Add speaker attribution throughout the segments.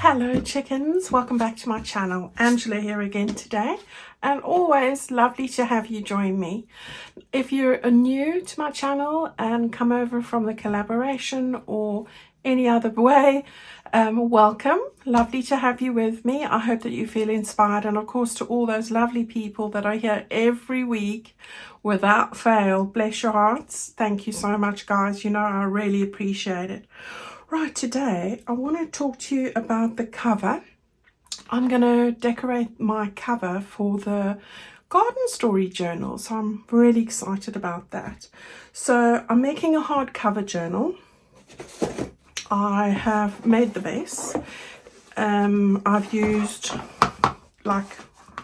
Speaker 1: Hello chickens, welcome back to my channel. Angela here again today, and always lovely to have you join me. If you're new to my channel and come over from the collaboration or any other way, welcome. Lovely to have you with me. I hope that you feel inspired, and of course to all those lovely people that are here every week without fail, bless your hearts. Thank you so much, guys. You know, I really appreciate it. Right, today I want to talk to you about the cover. I'm going to decorate my cover for the garden story journal, so I'm really excited about that. So I'm making a hardcover journal. I have made the base. I've used like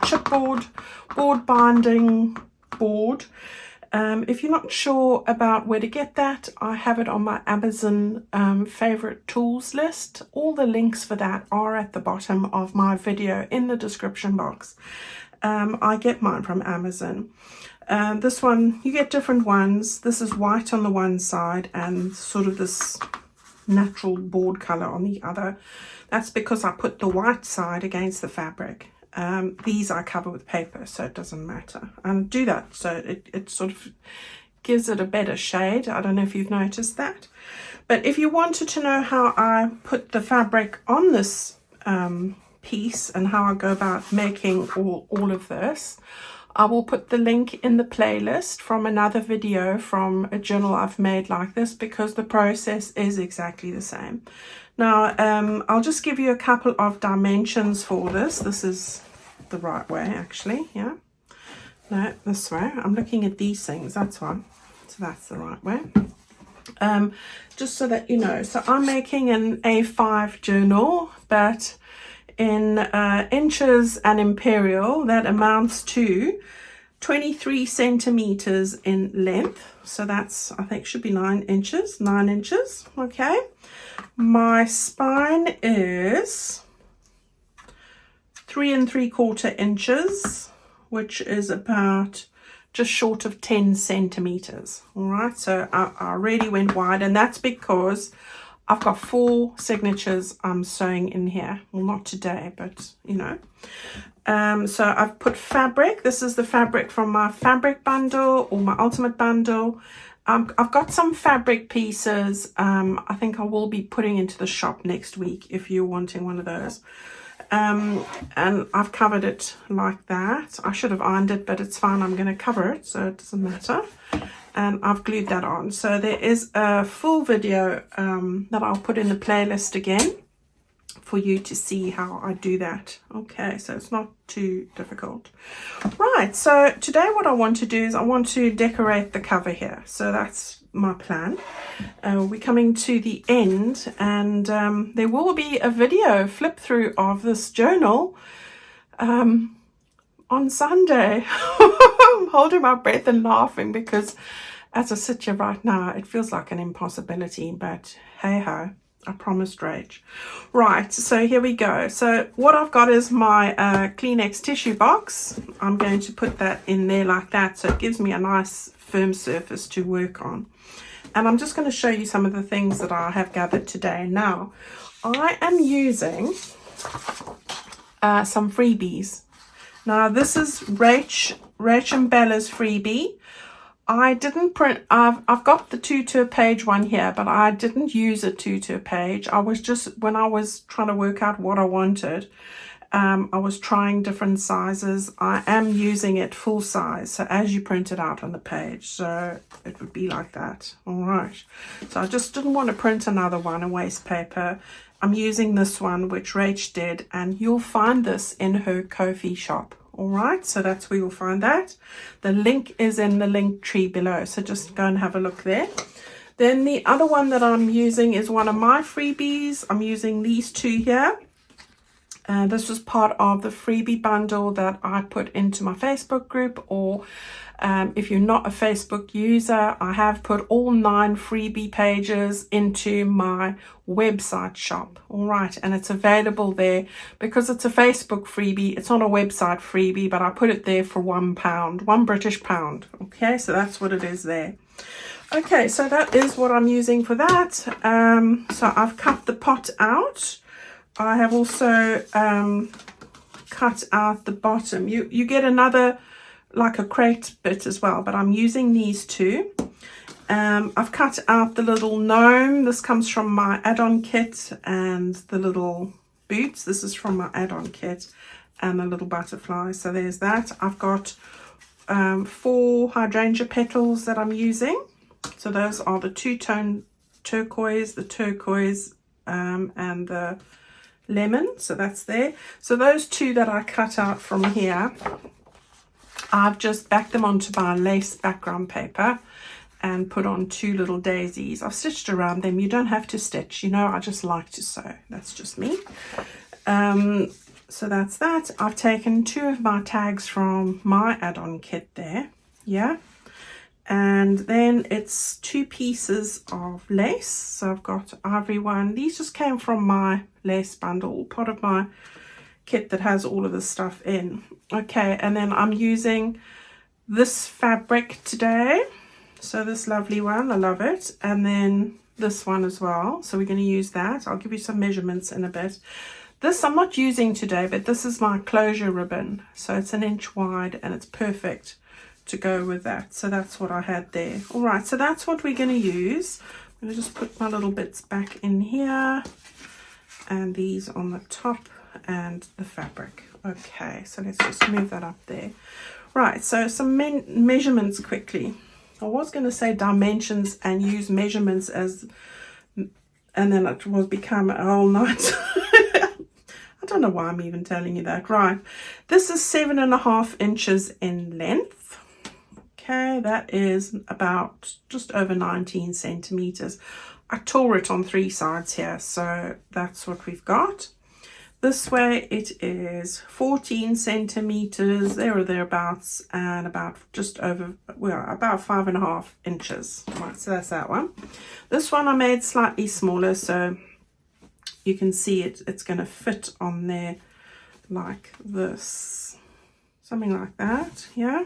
Speaker 1: chipboard, board binding board. If you're not sure about where to get that, I have it on my Amazon favorite tools list. All the links for that are at the bottom of my video in the description box. I get mine from Amazon. This one, you get different ones. This is white on the one side and sort of this natural board color on the other. That's because I put the white side against the fabric. These I cover with paper, so it doesn't matter. And do that so it sort of gives it a better shade. I don't know if you've noticed that. But if you wanted to know how I put the fabric on this piece and how I go about making all of this, I will put the link in the playlist from another video from a journal I've made like this, because the process is exactly the same. Now, I'll just give you a couple of dimensions for this. This is the right way, actually, yeah. No, this way. I'm looking at these things, that's one. So that's the right way. Just so that you know. So I'm making an A5 journal, but in inches and imperial, that amounts to 23 centimeters in length. So that's, I think, should be 9 inches. Okay. My spine is 3 3/4 inches, which is about just short of 10 centimeters. All right, so I really went wide, and that's because I've got 4 signatures I'm sewing in here. Well, not today, but you know. So I've put fabric. This is the fabric from my fabric bundle or my ultimate bundle. I've got some fabric pieces I think I will be putting into the shop next week if you're wanting one of those. And I've covered it like that. I should have ironed it, but it's fine. I'm going to cover it, so it doesn't matter. And I've glued that on. So there is a full video that I'll put in the playlist again for you to see how I do that. Okay, so it's not too difficult. Right, so today what I want to do is I want to decorate the cover here. So that's my plan. We're coming to the end, and there will be a video flip through of this journal on Sunday. I'm holding my breath and laughing because as I sit here right now, it feels like an impossibility, but hey ho. I promised Rach. Right, so here we go. So what I've got is my Kleenex tissue box. I'm going to put that in there like that, so it gives me a nice firm surface to work on. And I'm just going to show you some of the things that I have gathered today. Now, I am using some freebies. Now, this is Rach and Bella's freebie. I didn't print, I've got the 2 to a page one here, but I didn't use a 2 to a page. I was just, when I was trying to work out what I wanted, I was trying different sizes. I am using it full size, so as you print it out on the page, so it would be like that. All right, so I just didn't want to print another one and waste paper. I'm using this one, which Rach did, and you'll find this in her Ko-fi shop. All right, so that's where you'll find that. The link is in the Linktree below, so just go and have a look there. Then the other one that I'm using is one of my freebies. I'm using these 2 here. This was part of the freebie bundle that I put into my Facebook group, or if you're not a Facebook user, I have put all 9 freebie pages into my website shop. All right, and it's available there because it's a Facebook freebie. It's not a website freebie, but I put it there for £1, £1 British pound. Okay, so that's what it is there. Okay, so that is what I'm using for that. So I've cut the pot out. I have also cut out the bottom. You get another, like a crate bit as well, but I'm using these two. I've cut out the little gnome. This comes from my add-on kit, and the little boots. This is from my add-on kit, and the little butterfly. So there's that. I've got 4 hydrangea petals that I'm using. So those are the two-tone turquoise, the turquoise, and the lemon. So that's there. So those two that I cut out from here, I've just backed them onto my lace background paper and put on 2 little daisies. I've stitched around them. You don't have to stitch, you know, I just like to sew. That's just me. So that's that. I've taken 2 of my tags from my add-on kit there. Yeah. And then it's 2 pieces of lace. So I've got ivory one. These just came from my lace bundle, part of my kit that has all of the stuff in. Okay, and then I'm using this fabric today. So this lovely one, I love it. And then this one as well. So we're going to use that. I'll give you some measurements in a bit. This I'm not using today, but this is my closure ribbon. So it's 1 inch wide and it's perfect to go with that. So that's what I had there. All right, so that's what we're going to use. I'm going to just put my little bits back in here, and these on the top, and the fabric. Okay, so let's just move that up there. Right, so some measurements quickly. I was going to say dimensions and use measurements as, and then it will become a whole night. I don't know why I'm even telling you that. Right, this is 7.5 inches in length. Okay, that is about just over 19 centimeters. I tore it on 3 sides here, so that's what we've got. This way it is 14 centimeters, there or thereabouts, and about just over, well, about 5.5 inches. Right, so that's that one. This one I made slightly smaller, so you can see it's going to fit on there like this, something like that, yeah.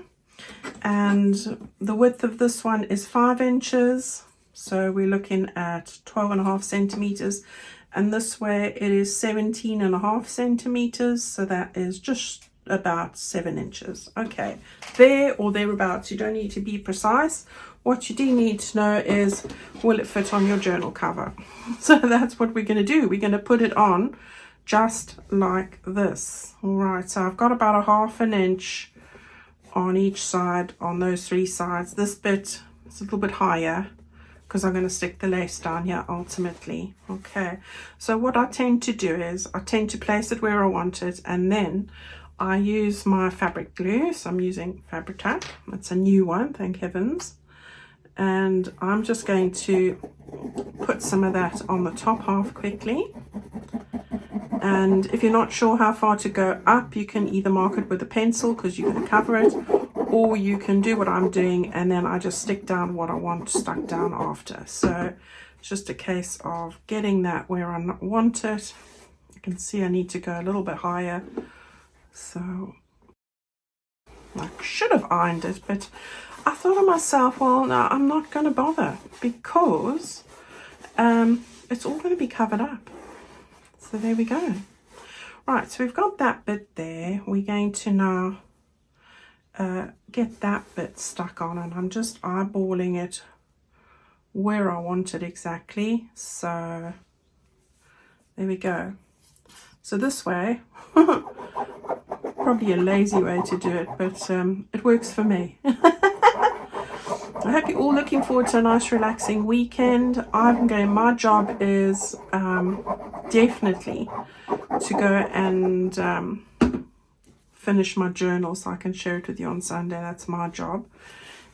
Speaker 1: And the width of this one is 5 inches, so we're looking at 12.5 centimeters. And this way it is 17.5 centimeters, so that is just about 7 inches. Okay, there or thereabouts. You don't need to be precise. What you do need to know is, will it fit on your journal cover? So that's what we're going to do. We're going to put it on just like this. All right, so I've got about 1/2 inch on each side on those 3 sides. This bit is a little bit higher, because I'm going to stick the lace down here ultimately. Okay, so what I tend to do is I tend to place it where I want it, and then I use my fabric glue. So I'm using Fabri-Tac. It's a new one, thank heavens. And I'm just going to put some of that on the top half quickly. And if you're not sure how far to go up, you can either mark it with a pencil because you're going to cover it, or you can do what I'm doing and then I just stick down what I want stuck down after. So it's just a case of getting that where I want it. You can see I need to go a little bit higher. So I should have ironed it, but I thought to myself, well, no, I'm not going to bother, because it's all going to be covered up. So there we go. Right, so we've got that bit there. We're going to now get that bit stuck on, and I'm just eyeballing it where I want it exactly. So there we go. So this way, probably a lazy way to do it, but it works for me. I hope you're all looking forward to a nice relaxing weekend. My job is definitely to go and finish my journal so I can share it with you on Sunday. That's my job.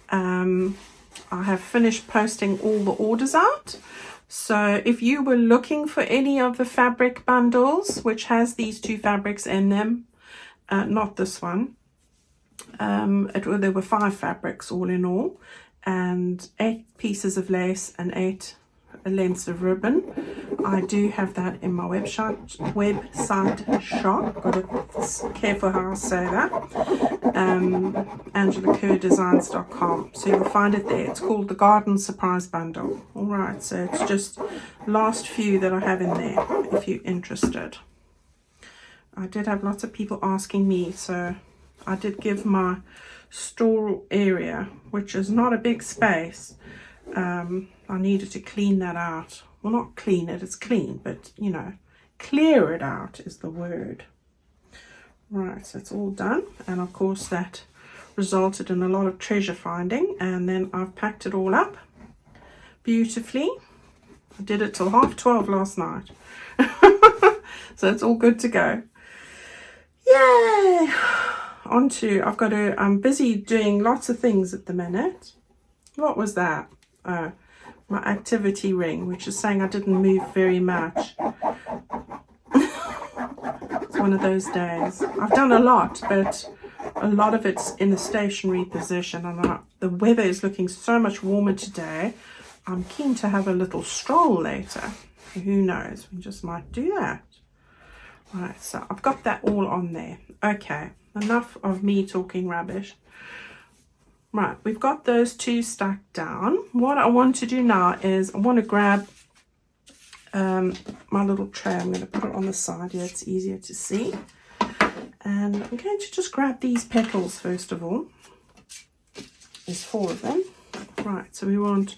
Speaker 1: I have finished posting all the orders out. So if you were looking for any of the fabric bundles, which has these 2 fabrics in them, not this one, there were 5 fabrics all in all, and 8 pieces of lace and 8 lengths of ribbon. I do have that in my website shop. Got to be careful how I say that. AngelaKerrDesigns.com. So you'll find it there. It's called the Garden Surprise Bundle. Alright, so it's just last few that I have in there if you're interested. I did have lots of people asking me, so I did give my store area, which is not a big space. I needed to clean that out. Well, not clean it, it's clean, but you know, clear it out is the word. Right, so it's all done, and of course that resulted in a lot of treasure finding, and then I've packed it all up beautifully. I did it till 12:30 last night. So it's all good to go. Yay! I've got to, I'm busy doing lots of things at the minute. What was that? Oh, my activity ring, which is saying I didn't move very much. It's one of those days. I've done a lot, but a lot of it's in a stationary position, and the weather is looking so much warmer today. I'm keen to have a little stroll later. Who knows? We just might do that. Right, so I've got that all on there. Okay, enough of me talking rubbish. Right, we've got those two stuck down. What I want to do now is I want to grab my little tray. I'm going to put it on the side here. It's easier to see. And I'm going to just grab these petals first of all. There's 4 of them. Right, so we want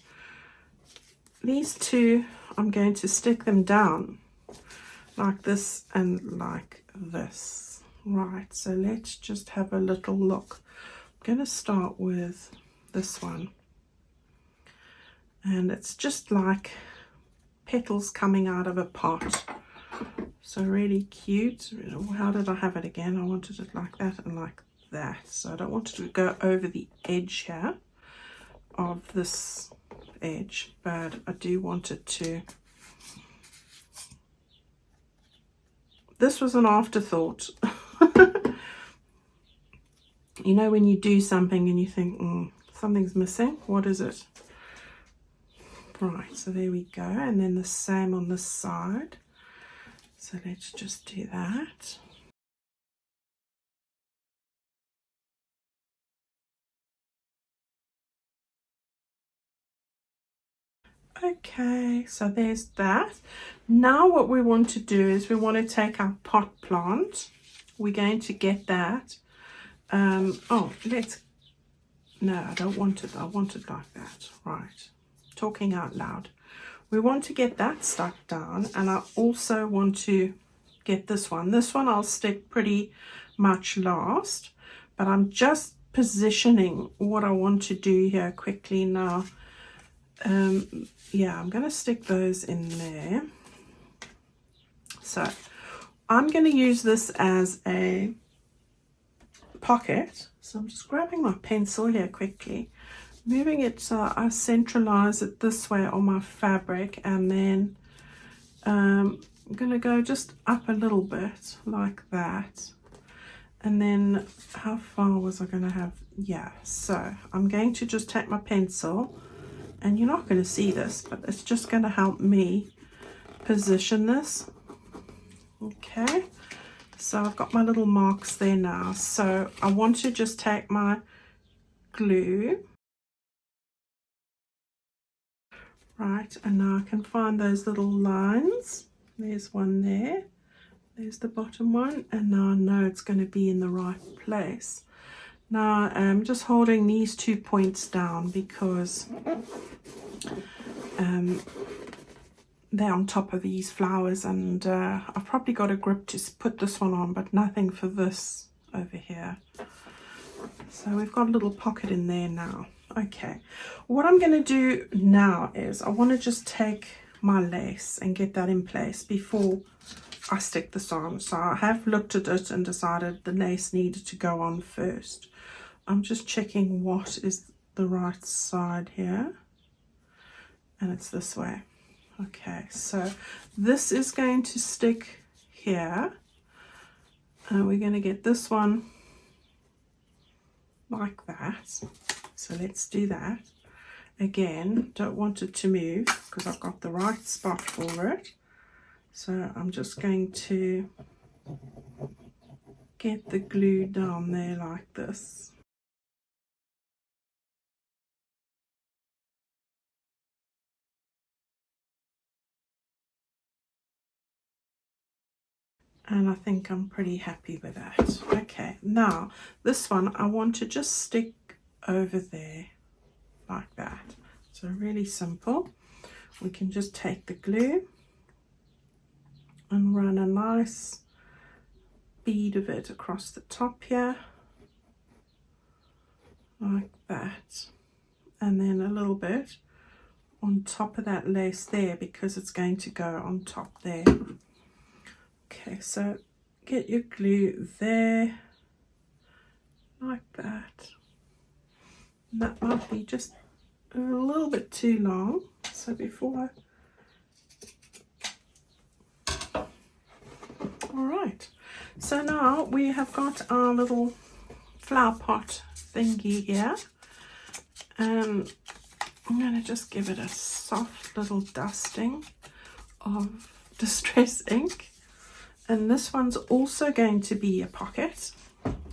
Speaker 1: these 2. I'm going to stick them down like this and like this. Right, so let's just have a little look. I'm going to start with this one, and it's just like petals coming out of a pot, so really cute. How did I have it again? I wanted it like that and like that, so I don't want it to go over the edge here of this edge, but I do want it to. This was an afterthought. You know when you do something and you think, something's missing, what is it? Right, so there we go, and then the same on this side. So let's just do that. Okay, so there's that. Now what we want to do is we want to take our pot plant. We're going to get that. No, I don't want it. I want it like that. Right, talking out loud. We want to get that stuck down, and I also want to get this one. This one I'll stick pretty much last, but I'm just positioning what I want to do here quickly now. Yeah, I'm going to stick those in there. So I'm going to use this as a pocket. So I'm just grabbing my pencil here quickly, moving it so I centralize it this way on my fabric, and then I'm going to go just up a little bit like that. And then how far was I going to have? Yeah, so I'm going to just take my pencil, and you're not going to see this, but it's just going to help me position this. Okay, so I've got my little marks there now. So I want to just take my glue. Right, and now I can find those little lines. There's one there. There's the bottom one, and now I know it's going to be in the right place. Now I'm just holding these 2 points down because they're on top of these flowers, and I've probably got a grip to put this one on, but nothing for this over here. So we've got a little pocket in there now. Okay, what I'm going to do now is I want to just take my lace and get that in place before I stick this on. So I have looked at it and decided the lace needed to go on first. I'm just checking what is the right side here, and it's this way. Okay, so this is going to stick here, and we're going to get this one like that. So let's do that, Again, don't want it to move because I've got the right spot for it. So I'm just going to get the glue down there like this. And I think I'm pretty happy with that. Okay, now this one I want to just stick over there like that. So really simple. We can just take the glue and run a nice bead of it across the top here like that, and then a little bit on top of that lace there because it's going to go on top there. Okay, so get your glue there like that. And that might be just a little bit too long, so before all right, so now we have got our little flower pot thingy here, and I'm going to just give it a soft little dusting of distress ink. And this one's also going to be a pocket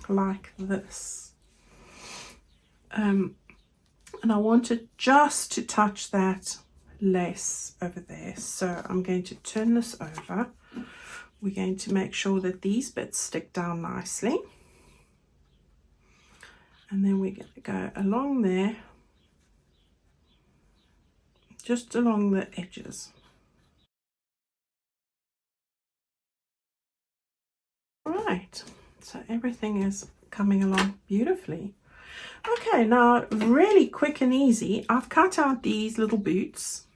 Speaker 1: like this. And I wanted just to touch that lace over there. So I'm going to turn this over. We're going to make sure that these bits stick down nicely. And then we're going to go along there, just along the edges. Right, so everything is coming along beautifully. Okay, now really quick and easy, I've cut out these little boots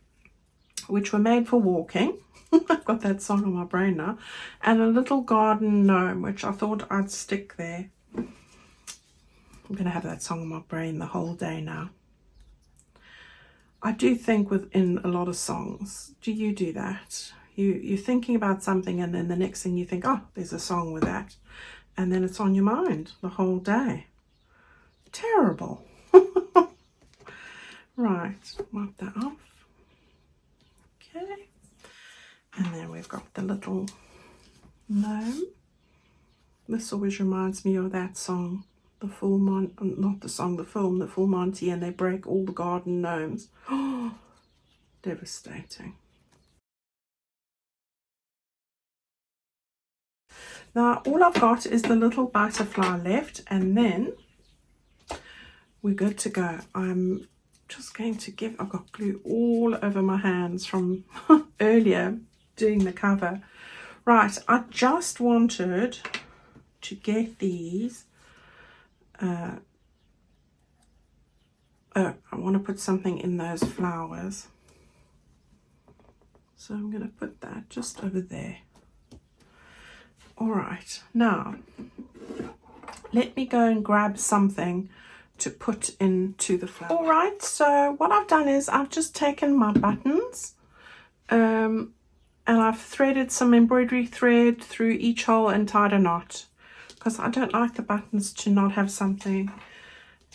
Speaker 1: which were made for walking. I've got that song on my brain now. And a little garden gnome which I thought I'd stick there. I'm going to have that song on my brain the whole day now. I do think within a lot of songs. Do you do that? You're thinking about something and then the next thing you think, oh, there's a song with that. And then it's on your mind the whole day. Terrible. Right, wipe that off. Okay. And then we've got the little gnome. This always reminds me of that song, the Full Monty, not the song, the film, the Full Monty, and they break all the garden gnomes. Oh, devastating. Now all I've got is the little butterfly left, and then we're good to go. I'm just going to give, I've got glue all over my hands from earlier doing the cover. Right, I just wanted to get these. Oh, I want to put something in those flowers. So I'm going to put that just over there. All right, now let me go and grab something to put into the flower. All right, so what I've done is I've just taken my buttons and I've threaded some embroidery thread through each hole and tied a knot, because I don't like the buttons to not have something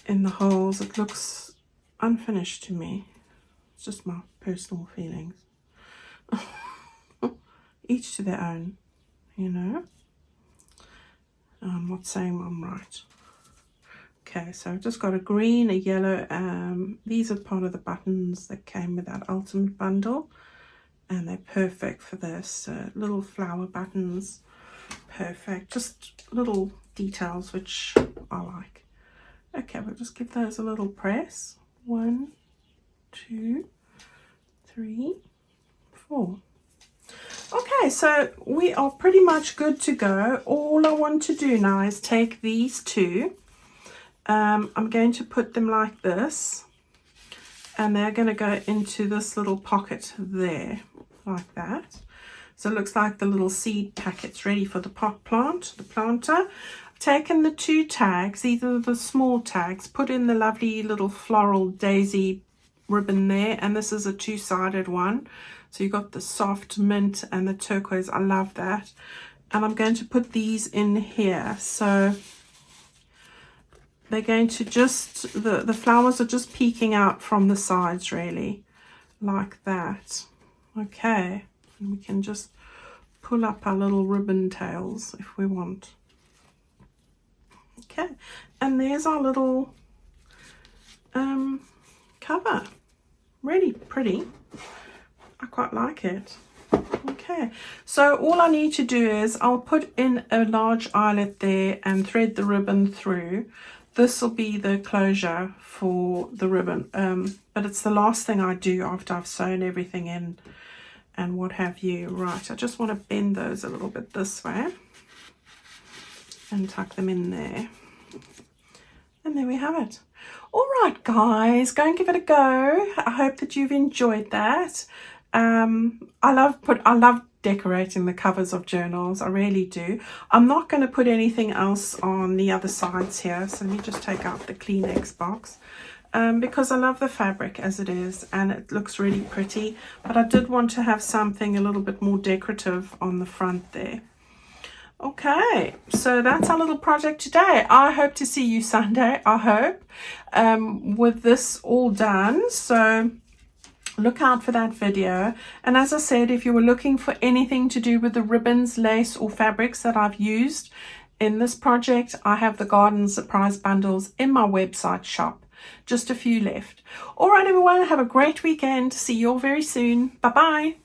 Speaker 1: in the holes. It looks unfinished to me. It's just my personal feelings. Each to their own, you know. I'm not saying I'm right. Okay, so I've just got a green, a yellow. These are part of the buttons that came with that ultimate bundle, and they're perfect for this. Little flower buttons, perfect. Just little details which I like. Okay, we'll just give those a little press. 1, 2, 3, 4. Okay, so we are pretty much good to go. All I want to do now is take these two. I'm going to put them like this, and they're going to go into this little pocket there, like that. So it looks like the little seed packets ready for the pot plant, the planter. I've taken the 2 tags, these are the small tags, put in the lovely little floral daisy ribbon there, and this is a 2-sided one. So you've got the soft mint and the turquoise. I love that. And I'm going to put these in here. So they're going to just, the flowers are just peeking out from the sides really, like that. Okay, and we can just pull up our little ribbon tails if we want. Okay, and there's our little cover. Really pretty. I quite like it. Okay, so all I need to do is I'll put in a large eyelet there and thread the ribbon through. This will be the closure for the ribbon, but it's the last thing I do after I've sewn everything in and what have you. Right, I just want to bend those a little bit this way and tuck them in there. And there we have it. All right, guys, go and give it a go. I hope that you've enjoyed that. I love decorating the covers of journals. I really do. I'm not going to put anything else on the other sides here. So let me just take out the Kleenex box. Because I love the fabric as it is and it looks really pretty. But I did want to have something a little bit more decorative on the front there. Okay, so that's our little project today. I hope to see you Sunday, I hope, with this all done. So look out for that video. And as I said, if you were looking for anything to do with the ribbons, lace or fabrics that I've used in this project, I have the garden surprise bundles in my website shop. Just a few left. All right, everyone, have a great weekend. See you all very soon. Bye-bye.